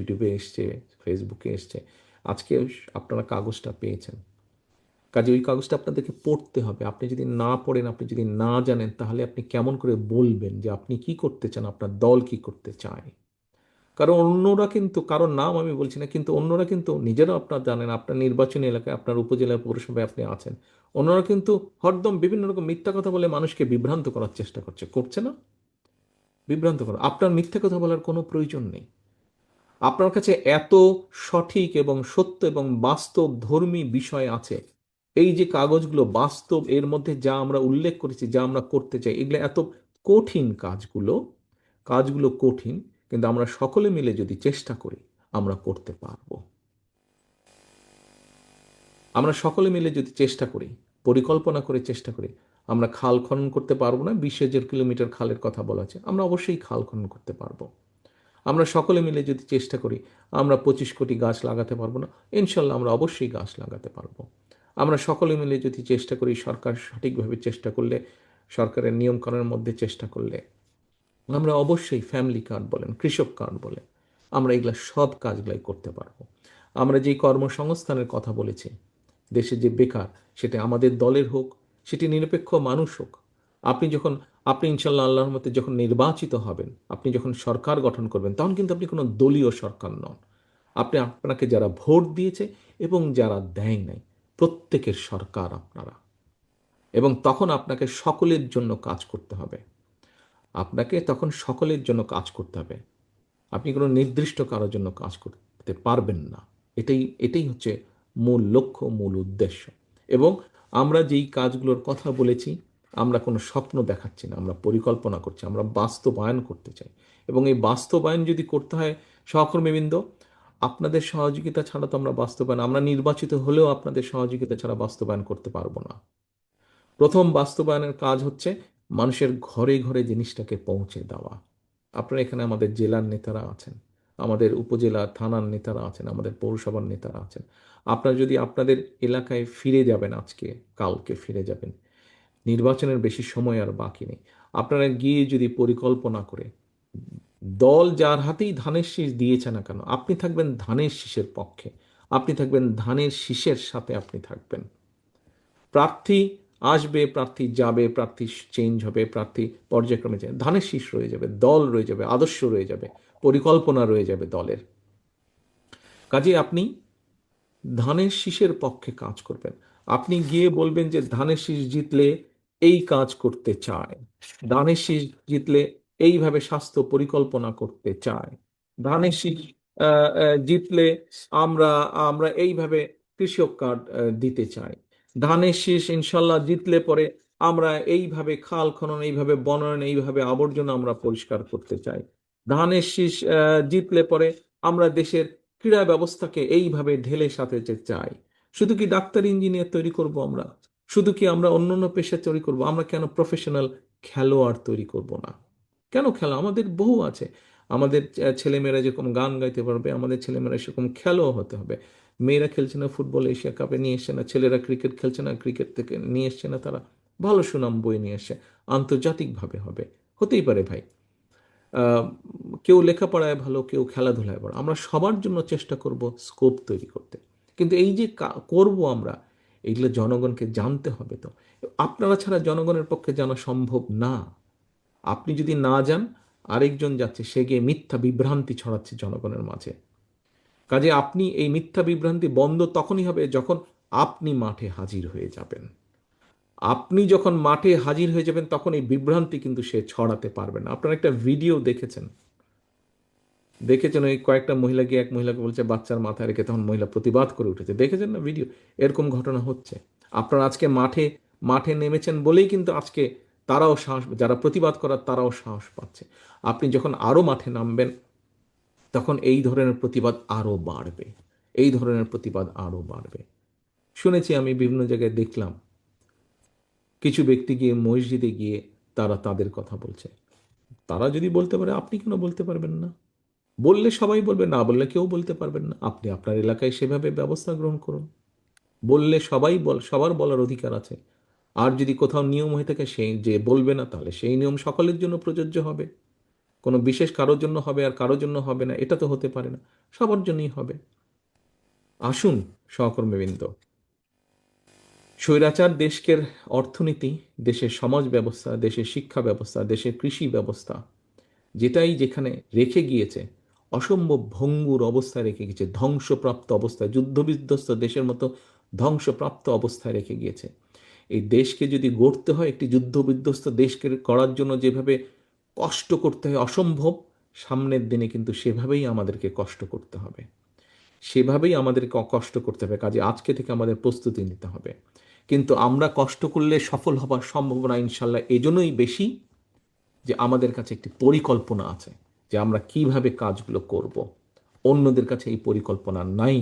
টিউবে এসছে, ফেসবুকে এসছে। আজকে আপনারা কাগজটা পেয়েছেন, কাজে ওই কাগজটা আপনাদেরকে পড়তে হবে। আপনি যদি না পড়েন, আপনি যদি না জানেন, তাহলে আপনি কেমন করে বলবেন যে আপনি কি করতে চান, আপনার দল কি করতে চায়? কারণ অন্যরা কিন্তু, কারোর নাম আমি বলছি না, কিন্তু অন্যরা কিন্তু নিজেরাও আপনার জানেন, আপনার নির্বাচনী এলাকায়, আপনার উপজেলা পৌরসভায় আপনি আছেন, অন্যরা কিন্তু হরদম বিভিন্ন রকম মিথ্যা কথা বলে মানুষকে বিভ্রান্ত করার চেষ্টা করছে না? বিভ্রান্ত করা, আপনার মিথ্যা কথা বলার কোনো প্রয়োজন নেই। আপনার কাছে এত সঠিক এবং সত্য এবং বাস্তব ধর্মী বিষয় আছে, এই যে কাগজগুলো বাস্তব, এর মধ্যে যা আমরা উল্লেখ করেছি, যা আমরা করতে চাই, এগুলো এত কঠিন কাজগুলো, কাজগুলো কঠিন, কিন্তু আমরা সকলে মিলে যদি চেষ্টা করি আমরা করতে পারবো। আমরা সকলে মিলে যদি চেষ্টা করি, পরিকল্পনা করে চেষ্টা করি, আমরা খাল খনন করতে পারবো না? 20,000 কিলোমিটার খালের কথা বলা আছে, আমরা অবশ্যই খাল খনন করতে পারবো। আমরা সকলে মিলে যদি চেষ্টা করি, আমরা 25 কোটি গাছ লাগাতে পারবো না? ইনশাল্লাহ আমরা অবশ্যই গাছ লাগাতে পারবো। আমরা সকলে মিলে যদি চেষ্টা করি, সরকার সঠিকভাবে চেষ্টা করলে, সরকারের নিয়মকানুনের মধ্যে চেষ্টা করলে, আমরা অবশ্যই ফ্যামিলি কার্ড বলেন, কৃষক কার্ড বলেন, আমরা এগুলা সব কাজগুলাই করতে পারবো। আমরা যেই কর্মসংস্থানের কথা বলেছি, দেশে যে বেকার, সেটা আমাদের দলের হোক, সেটি নিরপেক্ষ মানুষ হোক, আপনি ইনশাল্লাহ আল্লাহর মতে যখন নির্বাচিত হবেন, আপনি যখন সরকার গঠন করবেন, তখন কিন্তু আপনি কোনো দলীয় সরকার নন, আপনাকে যারা ভোট দিয়েছে এবং যারা দেয় নাই, প্রত্যেকের সরকার আপনারা। এবং তখন আপনাকে সকলের জন্য কাজ করতে হবে। আপনাকে তখন সকলের জন্য কাজ করতে হবে। আপনি কোনো নির্দিষ্ট কারোর জন্য কাজ করতে পারবেন না। এটাই হচ্ছে মূল লক্ষ্য, মূল উদ্দেশ্য। এবং আমরা যেই কাজগুলোর কথা বলেছি, আমরা কোনো স্বপ্ন দেখাচ্ছি না, আমরা পরিকল্পনা করছি, আমরা বাস্তবায়ন করতে চাই। এবং এই বাস্তবায়ন যদি করতে হয় সহকর্মীবৃন্দ, আপনাদের সহযোগিতা ছাড়া তো আমরা নির্বাচিত হলেও আপনাদের সহযোগিতা ছাড়া বাস্তবায়ন করতে পারবো না। প্রথম বাস্তবায়নের কাজ হচ্ছে মানুষের ঘরে ঘরে জিনিসটাকে পৌঁছে দেওয়া। আপনারা এখানে আমাদের জেলার নেতারা আছেন, আমাদের উপজেলা থানার নেতারা আছেন, আমাদের পৌরসভার নেতারা আছেন। আপনারা যদি আপনাদের এলাকায় ফিরে যাবেন, আজকে কালকে ফিরে যাবেন, নির্বাচনের বেশি সময় আর বাকি নেই। আপনারা গিয়ে যদি পরিকল্পনা করে, দল যার হাতেই ধানের শীষ দিয়েছে না কেন, আপনি থাকবেন ধানের শীষের পক্ষে, আপনি থাকবেন ধানের শীষের সাথে, আপনি থাকবেন। প্রার্থী আসবে, প্রার্থী যাবে, প্রার্থী চেঞ্জ হবে, প্রার্থী পর্যায়ক্রমে যাবে, ধানের শীষ রয়ে যাবে, দল রয়ে যাবে, আদর্শ রয়ে যাবে, পরিকল্পনা রয়ে যাবে দলের। কাজে আপনি ধানের শীষের পক্ষে কাজ করবেন। আপনি গিয়ে বলবেন যে ধানের শীষ জিতলে এই কাজ করতে চায়, ধানের শীষ জিতলে এইভাবে স্বাস্থ্য পরিকল্পনা করতে চায়, ধানের শীষ জিতলে আমরা আমরা এইভাবে কৃষক কার্ড দিতে চাই, ধানের শীষ ইনশাল্লাহ জিতলে পরে আমরা এইভাবে খাল খনন, এইভাবে বনায়ন, এইভাবে আবর্জনা আমরা পরিষ্কার করতে চাই, ধানের শীষ জিতলে পরে আমরা দেশের ক্রীড়া ব্যবস্থাকে এইভাবে ঢেলে সাজাতে চাই। শুধু কি ডাক্তার ইঞ্জিনিয়ার তৈরি করব আমরা? শুধু কি আমরা অন্যান্য পেশা তৈরি করব? আমরা কেন প্রফেশনাল খেলোয়াড় তৈরি করব না? কেন খেলা আমাদের বহু আছে। আমাদের ছেলেমেয়েরা যেরকম গান গাইতে পারবে, আমাদের ছেলেমেয়েরা সেরকম খেলোয়াড় হতে হবে। মেয়েরা খেলছে না ফুটবল, এশিয়া কাপে নিয়ে এসছে না, ছেলেরা ক্রিকেট খেলছে না, ক্রিকেট থেকে নিয়ে এসছে না, তারা ভালো সুনাম বয়ে নিয়ে এসে আন্তর্জাতিকভাবে হবে। হতেই পারে ভাই। আহ, কেউ লেখাপড়ায় ভালো, কেউ খেলাধুলায় ভালো, আমরা সবার জন্য চেষ্টা করব স্কোপ তৈরি করতে। কিন্তু এই যে করব আমরা, এইগুলো জনগণকে জানতে হবে। তো আপনারা ছাড়া জনগণের পক্ষে জানা সম্ভব না। আপনি যদি না যান, আরেকজন যাচ্ছে, সে গিয়ে মিথ্যা বিভ্রান্তি ছড়াচ্ছে জনগণের মাঝে। কাজে আপনি এই মিথ্যা বিভ্রান্তি বন্ধ তখনই হবে যখন আপনি মাঠে হাজির হয়ে যাবেন। আপনি যখন মাঠে হাজির হয়ে যাবেন, তখন এই বিভ্রান্তি কিন্তু সে ছড়াতে পারবে না। আপনারা একটা ভিডিও দেখেছেন ওই কয়েকটা মহিলা গিয়ে এক মহিলাকে বলছে বাচ্চার মাথায় রেখে, তখন মহিলা প্রতিবাদ করে উঠেছে। দেখেছেন না ভিডিও? এরকম ঘটনা হচ্ছে। আপনারা আজকে মাঠে মাঠে নেমেছেন বলেই কিন্তু আজকে তারাও সাহস, যারা প্রতিবাদ করার তারাও সাহস পাচ্ছে। আপনি যখন আরো মাঠে নামবেন, তখন এই ধরনের প্রতিবাদ আরো বাড়বে, এই ধরনের প্রতিবাদ আরো বাড়বে। শুনেছি, আমি বিভিন্ন জায়গায় দেখলাম, কিছু ব্যক্তি গিয়ে মসজিদে গিয়ে তারা তাদের কথা বলছে। তারা যদি বলতে পারে, আপনি কেন বলতে পারবেন না? বললে সবাই বলবে, না বললে কেউ বলতে পারবেন না। আপনি আপনার এলাকায় সেভাবে ব্যবস্থা গ্রহণ করুন। বললে সবার বলার অধিকার আছে। আর যদি কোথাও নিয়ম হয়ে থাকে, সেই যে বলবে না, তাহলে সেই নিয়ম সকলের জন্য প্রযোজ্য হবে। কোনো বিশেষ কারোর জন্য হবে আর কারোর জন্য হবে না, এটা তো হতে পারে না। সবার জন্যই হবে। আসুন সহকর্মীবৃন্দ, স্বৈরাচার দেশের অর্থনীতি, দেশের সমাজ ব্যবস্থা, দেশের শিক্ষা ব্যবস্থা, দেশের কৃষি ব্যবস্থা, যেটাই যেখানে রেখে গিয়েছে, অসম্ভব ভঙ্গুর অবস্থায় রেখে গিয়েছে, ধ্বংসপ্রাপ্ত অবস্থায়, যুদ্ধবিধ্বস্ত দেশের মতো ধ্বংসপ্রাপ্ত অবস্থায় রেখে গিয়েছে। এই দেশকে যদি গড়তে হয়, একটি যুদ্ধবিধ্বস্ত দেশকে করার জন্য যেভাবে কষ্ট করতে হয় অসম্ভব, সামনের দিনে কিন্তু সেভাবেই আমাদেরকে কষ্ট করতে হবে, সেভাবেই আমাদেরকে কষ্ট করতে হবে। কাজে আজকে থেকে আমাদের প্রস্তুতি নিতে হবে। কিন্তু আমরা কষ্ট করলে সফল হবার সম্ভাবনা ইনশাল্লাহ এজন্যই বেশি যে আমাদের কাছে একটি পরিকল্পনা আছে, যে আমরা কিভাবে কাজগুলো করব। অন্যদের কাছে এই পরিকল্পনা নাই।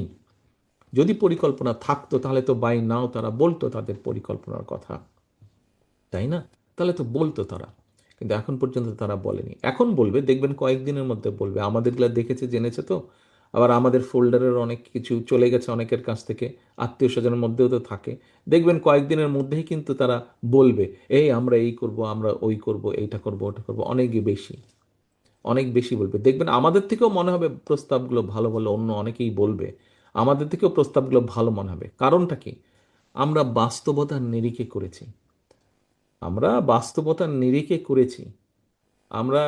যদি পরিকল্পনা থাকতো, তাহলে তো বাই নাও তারা বলতো তাদের পরিকল্পনার কথা, তাই না? তাহলে তো বলতো তারা, কিন্তু এখন পর্যন্ত তারা বলেনি। এখন বলবে, দেখবেন কয়েকদিনের মধ্যে বলবে। আমাদেরগুলা দেখেছে, জেনেছে তো। আবার আমাদের ফোল্ডারের অনেক কিছু চলে গেছে অনেকের কাছ থেকে, আত্মীয় স্বজনের মধ্যেও তো থাকে। দেখবেন কয়েকদিনের মধ্যেই কিন্তু তারা বলবে, এই আমরা এই করব, আমরা ওই করব, এইটা করব, ওটা করব, অনেক বেশি, অনেক বেশি বলবে। দেখবেন আমাদের থেকেও মনে হবে প্রস্তাবগুলো ভালো ভালো, অন্য অনেকেই বলবে আমাদের থেকেও প্রস্তাবগুলো ভালো মনে হবে। কারণটা কি? আমরা বাস্তবতার নিরিখে করেছি, আমরা বাস্তবতার নিরিখে করেছি। আমরা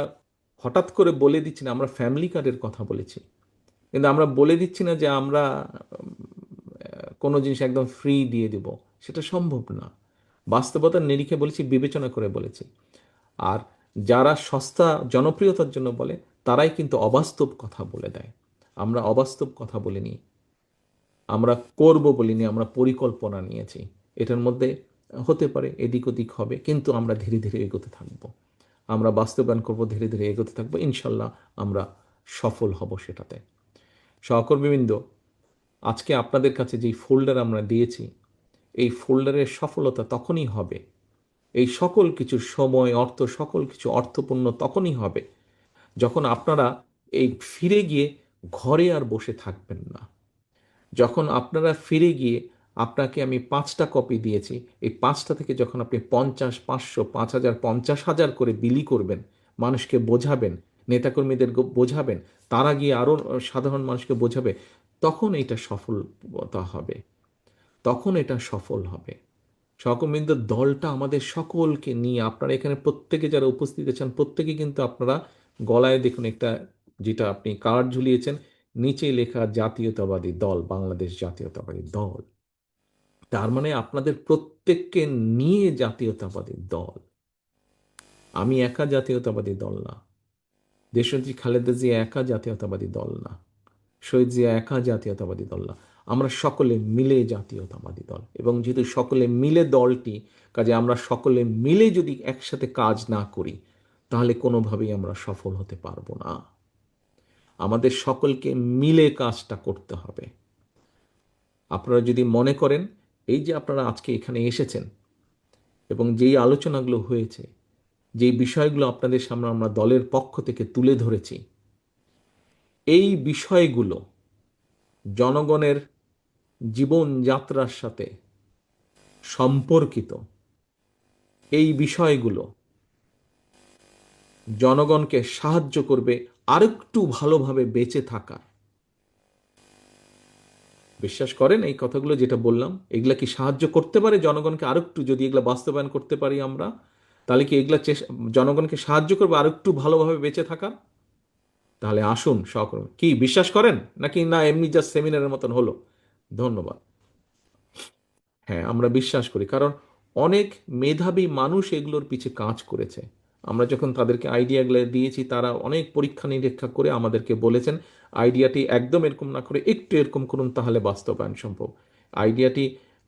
হঠাৎ করে বলে দিচ্ছি না, আমরা ফ্যামিলি কার্ডের কথা বলেছি, কিন্তু আমরা বলে দিচ্ছি না যে আমরা কোনো জিনিস একদম ফ্রি দিয়ে দিব, সেটা সম্ভব না। বাস্তবতার নিরিখে বলেছি, বিবেচনা করে বলেছি। আর যারা সস্তা জনপ্রিয়তার জন্য বলে, তারাই কিন্তু অবাস্তব কথা বলে দেয়। আমরা অবাস্তব কথা বলিনি, আমরা করব বলিনি, আমরা পরিকল্পনা নিয়েছি। এটার মধ্যে হতে পারে এদিক ওদিক হবে, কিন্তু আমরা ধীরে ধীরে এগোতে থাকব, আমরা বাস্তবায়ন করব, ধীরে ধীরে এগোতে থাকবো, ইনশাল্লাহ আমরা সফল হব সেটাতে। সহকর্মীবৃন্দ, আজকে আপনাদের কাছে যেই ফোল্ডার আমরা দিয়েছি, এই ফোল্ডারের সফলতা তখনই হবে, এই সকল কিছু সময়, অর্থ, সকল কিছু অর্থপূর্ণ তখনই হবে যখন আপনারা এই ফিরে গিয়ে ঘরে আর বসে থাকবেন না। যখন আপনারা ফিরে গিয়ে, আপনাকে আমি 5টা কপি দিয়েছি, এই 5টা থেকে যখন আপনি 50, 500, 5,000, 50,000 করে বিলি করবেন, মানুষকে বোঝাবেন, নেতাকর্মীদের বোঝাবেন, তারা গিয়ে আরও সাধারণ মানুষকে বোঝাবে, তখন এটা সফলতা হবে, তখন এটা সফল হবে। সহকর্মীদের দলটা আমাদের সকলকে নিয়ে, আপনারা এখানে প্রত্যেকে যারা উপস্থিত আছেন, প্রত্যেকে কিন্তু আপনারা গলায় দেখুন একটা, যেটা আপনি কার্ড ঝুলিয়েছেন, নিচে লেখা জাতীয়তাবাদী দল, বাংলাদেশ জাতীয়তাবাদী দল। তার মানে আপনাদের প্রত্যেককে নিয়ে জাতীয়তাবাদী দল। আমি একা জাতীয়তাবাদী দল না, দেশনেত্রী খালেদা জিয়া একা জাতীয়তাবাদী দল না, শহীদ জিয়া একা জাতীয়তাবাদী দল না, আমরা সকলে মিলে জাতীয়তাবাদী দল। এবং যেহেতু সকলে মিলে দলটি, কাজে আমরা সকলে মিলে যদি একসাথে কাজ না করি, তাহলে কোনোভাবেই আমরা সফল হতে পারবো না। আমাদের সকলকে মিলে কাজটা করতে হবে। আপনারা যদি মনে করেন, এই যে আপনারা আজকে এখানে এসেছেন এবং যেই আলোচনাগুলো হয়েছে, যেই বিষয়গুলো আপনাদের সামনে আমরা দলের পক্ষ থেকে তুলে ধরেছি, এই বিষয়গুলো জনগণের জীবনযাত্রার সাথে সম্পর্কিত, এই বিষয়গুলো জনগণকে সাহায্য করবে আরেকটু ভালোভাবে বেঁচে থাকার। বিশ্বাস করেন এই কথাগুলো যেটা বললাম, এগুলা কি সাহায্য করতে পারে জনগণকে আরেকটু? যদি এগুলা বাস্তবায়ন করতে পারি আমরা, তাহলে কি এগুলা জনগণকে সাহায্য করবে আরেকটু ভালোভাবে বেঁচে থাকার? তাহলে আসুন সহকর্মী, কি বিশ্বাস করেন নাকি না এমনি জাস্ট সেমিনারের মতন হলো? ধন্যবাদ। হ্যাঁ, আমরা বিশ্বাস করি, কারণ অনেক মেধাবী মানুষ এগুলোর পিছে কাজ করেছে। আমরা যখন তাদেরকে আইডিয়াগুলো দিয়েছি, তারা অনেক পরীক্ষা নিরীক্ষা করে আমাদেরকে বলেছেন, আইডিয়াটি একদম এরকম না করে একটু এরকম করুন, তাহলে বাস্তবায়ন সম্ভব। আইডিয়াটি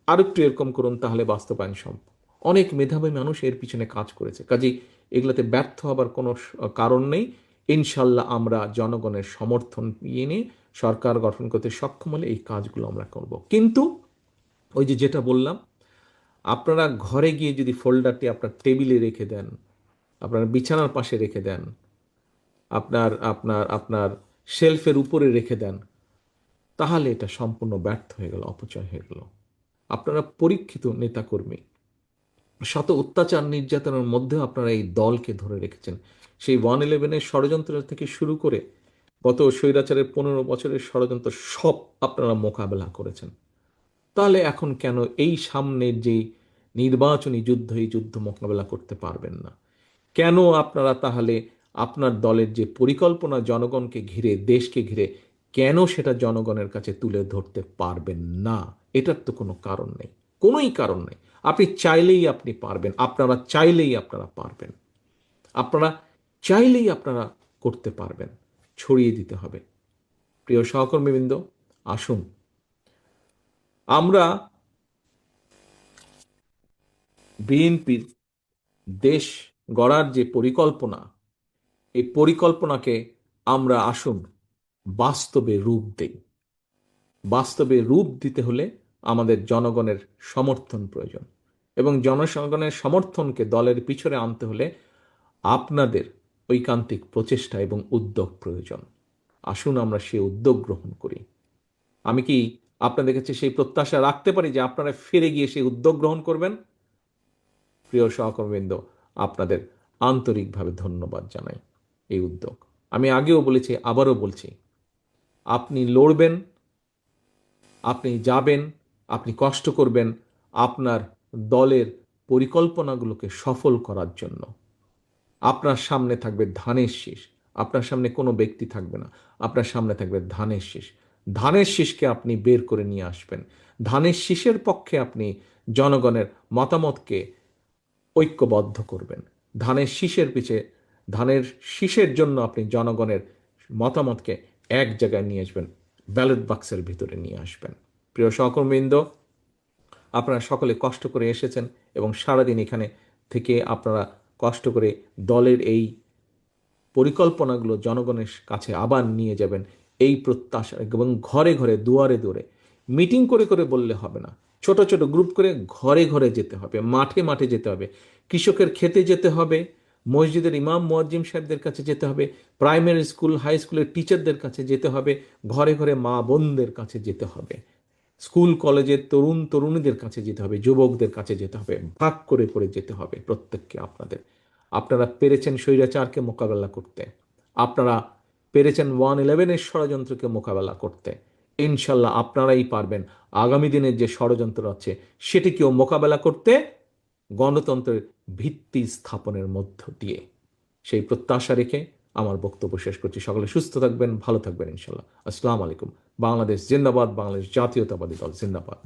আর একটু এরকম করুন, তাহলে বাস্তবায়ন সম্ভব। অনেক মেধাবী মানুষ এর পিছনে কাজ করেছে, কাজেই এগুলোতে ব্যর্থ হবার কোনো কারণ নেই। ইনশাল্লাহ আমরা জনগণের সমর্থন নিয়ে সরকার গঠন করতে সক্ষম হলে এই কাজগুলো আমরা করব। কিন্তু ওই যে যেটা বললাম, আপনারা ঘরে গিয়ে যদি ফোল্ডারটি আপনার টেবিলে রেখে দেন, আপনার বিছানার পাশে রেখে দেন, আপনার আপনার আপনার শেলফের উপরে রেখে দেন, তাহলে এটা সম্পূর্ণ ব্যর্থ হয়ে গেল, অপচয় হয়ে গেল। আপনারা পরীক্ষিত নেতাকর্মী, শত অত্যাচার নির্যাতনের মধ্যেও আপনারা এই দলকে ধরে রেখেছেন। সেই 111-এর ষড়যন্ত্র থেকে শুরু করে গত স্বৈরাচারের 15 বছরের ষড়যন্ত্র সব আপনারা মোকাবেলা করেছেন। তাহলে এখন কেন এই সামনের যেই নির্বাচনী যুদ্ধ, এই যুদ্ধ মোকাবেলা করতে পারবেন না? কেন আপনারা তাহলে আপনার দলের যে পরিকল্পনা জনগণকে ঘিরে, দেশকে ঘিরে, কেন সেটা জনগণের কাছে তুলে ধরতে পারবেন না? এটার তো কোনো কারণ নেই, কোনোই কারণ নেই। আপনি চাইলেই আপনি পারবেন, আপনারা চাইলেই আপনারা পারবেন, আপনারা চাইলেই আপনারা করতে পারবেন। ছড়িয়ে দিতে হবে। প্রিয় সহকর্মীবৃন্দ, আসুন আমরা বিএনপির দেশ গড়ার যে পরিকল্পনা, এই পরিকল্পনাকে আমরা আসুন বাস্তবে রূপ দেই। বাস্তবে রূপ দিতে হলে আমাদের জনগণের সমর্থন প্রয়োজন, এবং জনগণের সমর্থনকে দলের পিছনে আনতে হলে আপনাদের ঐকান্তিক প্রচেষ্টা এবং উদ্যোগ প্রয়োজন। আসুন আমরা সেই উদ্যোগ গ্রহণ করি। আমি কি আপনাদের কাছে সেই প্রত্যাশা রাখতে পারি যে আপনারা ফিরে গিয়ে সেই উদ্যোগ গ্রহণ করবেন? প্রিয় সহকর্মীবৃন্দ, আপনাদের আন্তরিকভাবে ধন্যবাদ জানাই এই উদ্যোগ। আমি আগেও বলেছি, আবারও বলছি, আপনি লড়বেন, আপনি যাবেন, আপনি কষ্ট করবেন আপনার দলের পরিকল্পনাগুলোকে সফল করার জন্য। আপনার সামনে থাকবে ধানের শীষ, আপনার সামনে কোনো ব্যক্তি থাকবে না, আপনার সামনে থাকবে ধানের শীষ। ধানের শীষকে আপনি বের করে নিয়ে আসবেন। ধানের শীষের পক্ষে আপনি জনগণের মতামতকে ঐক্যবদ্ধ করবেন। ধানের শীষের পিছে, ধানের শীষের জন্য আপনি জনগণের মতামতকে এক জায়গায় নিয়ে আসবেন, ব্যালট বাক্সের ভিতরে নিয়ে আসবেন। প্রিয় সহকর্মীবৃন্দ, আপনারা সকলে কষ্ট করে এসেছেন এবং সারাদিন এখানে থেকে আপনারা কষ্ট করে দলের এই পরিকল্পনাগুলো জনগণের কাছে আবার নিয়ে যাবেন, এই প্রত্যাশা। এবং ঘরে ঘরে, দুয়ারে দুয়ারে মিটিং করে করে বললে হবে না, ছোট ছোট গ্রুপ করে ঘরে ঘরে যেতে হবে, মাঠে মাঠে যেতে হবে, কৃষকের খেতে যেতে হবে, মসজিদের ইমাম মুয়াজ্জিম সাহেবদের কাছে যেতে হবে, প্রাইমারি স্কুল হাই স্কুলের টিচারদের কাছে যেতে হবে, ঘরে ঘরে মা বোনদের কাছে যেতে হবে, স্কুল কলেজের তরুণ তরুণীদের কাছে যেতে হবে, যুবকদের কাছে যেতে হবে, ভাগ করে করে যেতে হবে প্রত্যেককে আপনাদের। আপনারা পেরেছেন স্বৈরাচারকে মোকাবেলা করতে, আপনারা পেরেছেন 111-এর ষড়যন্ত্রকে মোকাবেলা করতে, ইনশাল্লাহ আপনারাই পারবেন আগামী দিনের যে ষড়যন্ত্র আছে সেটিকেও মোকাবেলা করতে, গণতন্ত্রের ভিত্তি স্থাপনের মধ্য দিয়ে। সেই প্রত্যাশা রেখে আমার বক্তব্য শেষ করছি। সকলে সুস্থ থাকবেন, ভালো থাকবেন ইনশাল্লাহ। আসসালামু আলাইকুম। বাংলাদেশ জিন্দাবাদ, বাংলাদেশ জাতীয়তাবাদী দল জিন্দাবাদ।